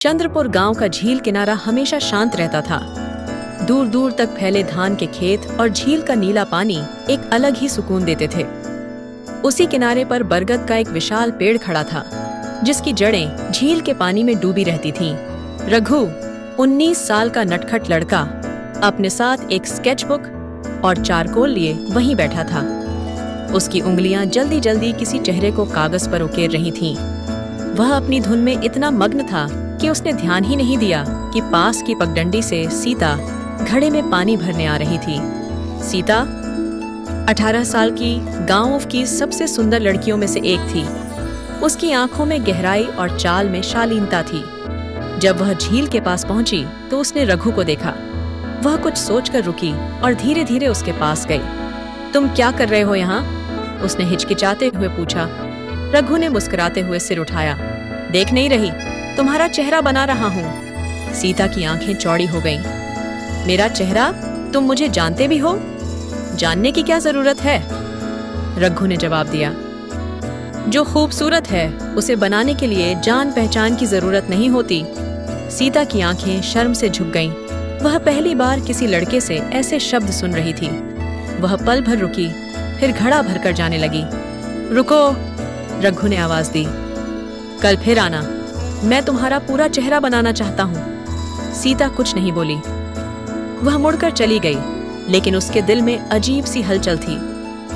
चंद्रपुर गांव का झील किनारा हमेशा शांत रहता था। दूर दूर तक फैले धान के खेत और झील का नीला पानी एक अलग ही सुकून देते थे। उसी किनारे पर बरगद का एक विशाल पेड़ खड़ा था, जिसकी जड़ें झील के पानी में डूबी रहती थीं। रघु 19 साल का नटखट लड़का अपने साथ एक स्केचबुक और चारकोल लिए वहीं बैठा था। उसकी उंगलियां जल्दी जल्दी किसी चेहरे को कागज पर उकेर रही थीं। वह अपनी धुन में इतना मग्न था कि उसने ध्यान ही नहीं दिया कि पास की पगडंडी से सीता घड़े में पानी भरने आ रही थी। सीता 18 साल की गांव की सबसे सुंदर लड़कियों में से एक थी। उसकी आंखों में गहराई और चाल में शालीनता थी। जब वह झील के पास पहुंची तो उसने रघु को देखा। वह कुछ सोचकर रुकी और धीरे धीरे उसके पास गई। तुम क्या कर रहे हो यहाँ? उसने हिचकिचाते हुए पूछा। रघु ने मुस्कुराते हुए सिर उठाया। देख नहीं रही, तुम्हारा चेहरा बना रहा हूँ। सीता की आंखें चौड़ी हो गईं। मेरा चेहरा? तुम मुझे जानते भी हो? जानने की क्या जरूरत है? रघु ने जवाब दिया। जो खूबसूरत है उसे बनाने के लिए जान पहचान की जरूरत नहीं होती। सीता की आंखें शर्म से झुक गईं। वह पहली बार किसी लड़के से ऐसे शब्द सुन रही थी। वह पल भर रुकी, फिर घड़ा भरकर जाने लगी। रुको, रघु ने आवाज दी। कल फिर आना, मैं तुम्हारा पूरा चेहरा बनाना चाहता हूँ। सीता कुछ नहीं बोली। वह मुड़कर चली गई, लेकिन उसके दिल में अजीब सी हलचल थी।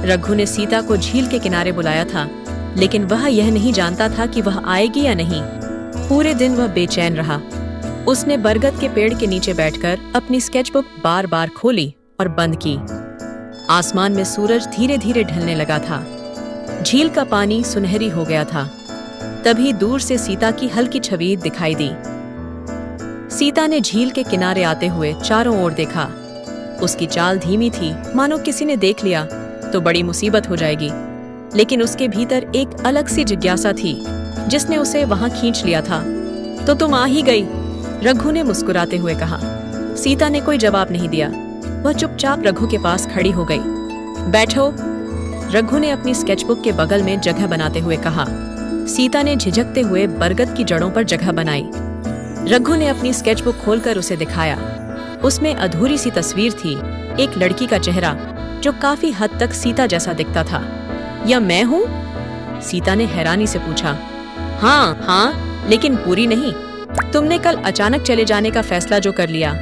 रघु ने सीता को झील के किनारे बुलाया था, लेकिन वह यह नहीं जानता था कि वह आएगी या नहीं। पूरे दिन वह बेचैन रहा। उसने बरगद के पेड़ के नीचे बैठकर अपनी स्केचबुक बार बार खोली और बंद की। आसमान में सूरज धीरे धीरे ढलने लगा था। झील का पानी सुनहरी हो गया था। तभी दूर से सीता की हल्की छवि दिखाई दी। सीता ने झील के किनारे आते हुए चारों ओर देखा। उसकी चाल धीमी थी, मानो किसी ने देख लिया तो बड़ी मुसीबत हो जाएगी। लेकिन उसके भीतर एक अलग सी जिज्ञासा थी, जिसने उसे वहां खींच लिया था। तो तुम आ ही गई, रघु ने मुस्कुराते हुए कहा। सीता ने कोई जवाब नहीं दिया। वह चुपचाप रघु के पास खड़ी हो गई। बैठो, रघु ने अपनी स्केचबुक के बगल में जगह बनाते हुए कहा। सीता ने झिझकते हुए बरगद की जड़ों पर जगह बनाई। रघु ने अपनी स्केचबुक खोलकर उसे दिखाया। उसमें अधूरी सी तस्वीर थी, एक लड़की का चेहरा जो काफी हद तक सीता जैसा दिखता था। यह मैं हूँ? सीता ने हैरानी से पूछा। हाँ, लेकिन पूरी नहीं। तुमने कल अचानक चले जाने का फैसला जो कर लिया,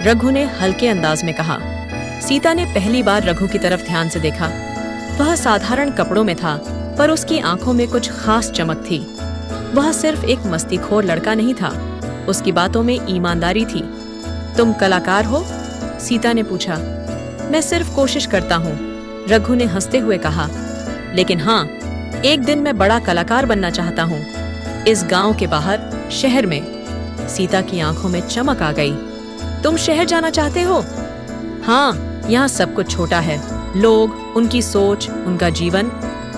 रघु ने हल्के अंदाज में कहा। सीता ने पहली बार रघु की तरफ ध्यान से देखा। वह साधारण कपड़ों में था, पर उसकी आंखों में कुछ खास चमक थी। वह सिर्फ एक मस्तीखोर लड़का नहीं था, उसकी बातों में ईमानदारी थी। तुम कलाकार हो? सीता ने पूछा। मैं सिर्फ कोशिश करता हूँ, रघु ने हंसते हुए कहा। लेकिन हाँ, एक दिन मैं बड़ा कलाकार बनना चाहता हूँ, इस गांव के बाहर, शहर में। सीता की आंखों में चमक आ गई। तुम शहर जाना चाहते हो? हाँ, यहाँ सब कुछ छोटा है, लोग, उनकी सोच, उनका जीवन।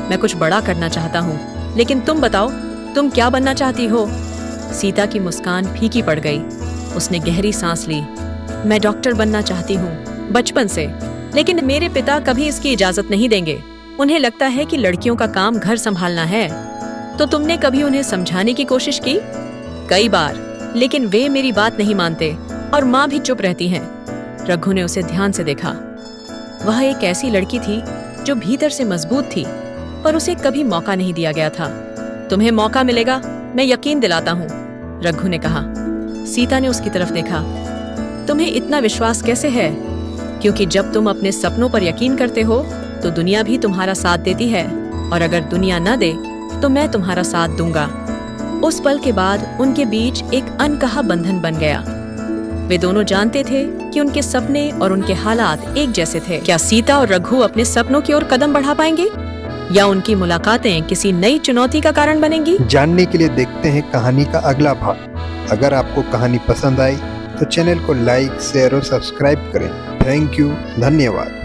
मैं कुछ बड़ा करना चाहता हूँ। लेकिन तुम बताओ, तुम क्या बनना चाहती हो? सीता की मुस्कान फीकी पड़ गई। उसने गहरी सांस ली। मैं डॉक्टर बनना चाहती हूँ, बचपन से। लेकिन मेरे पिता कभी इसकी इजाजत नहीं देंगे। उन्हें लगता है कि लड़कियों का काम घर संभालना है। तो तुमने कभी उन्हें समझाने की कोशिश की? कई बार, लेकिन वे मेरी बात नहीं मानते और माँ भी चुप रहती हैं। रघु ने उसे ध्यान से देखा। वह एक ऐसी लड़की थी जो भीतर से मजबूत थी, पर उसे कभी मौका नहीं दिया गया था। तुम्हें मौका मिलेगा, मैं यकीन दिलाता हूँ, रघु ने कहा। सीता ने उसकी तरफ देखा। तुम्हें इतना विश्वास कैसे है? क्योंकि जब तुम अपने सपनों पर यकीन करते हो तो दुनिया भी तुम्हारा साथ देती है, और अगर दुनिया न दे तो मैं तुम्हारा साथ दूंगा। उस पल के बाद उनके बीच एक अनकहा बंधन बन गया। वे दोनों जानते थे कि उनके सपने और उनके हालात एक जैसे थे। क्या सीता और रघु अपने सपनों की ओर कदम बढ़ा पाएंगे, या उनकी मुलाकातें किसी नई चुनौती का कारण बनेंगी? जानने के लिए देखते हैं कहानी का अगला भाग। अगर आपको कहानी पसंद आई तो चैनल को लाइक, शेयर और सब्सक्राइब करें। थैंक यू, धन्यवाद।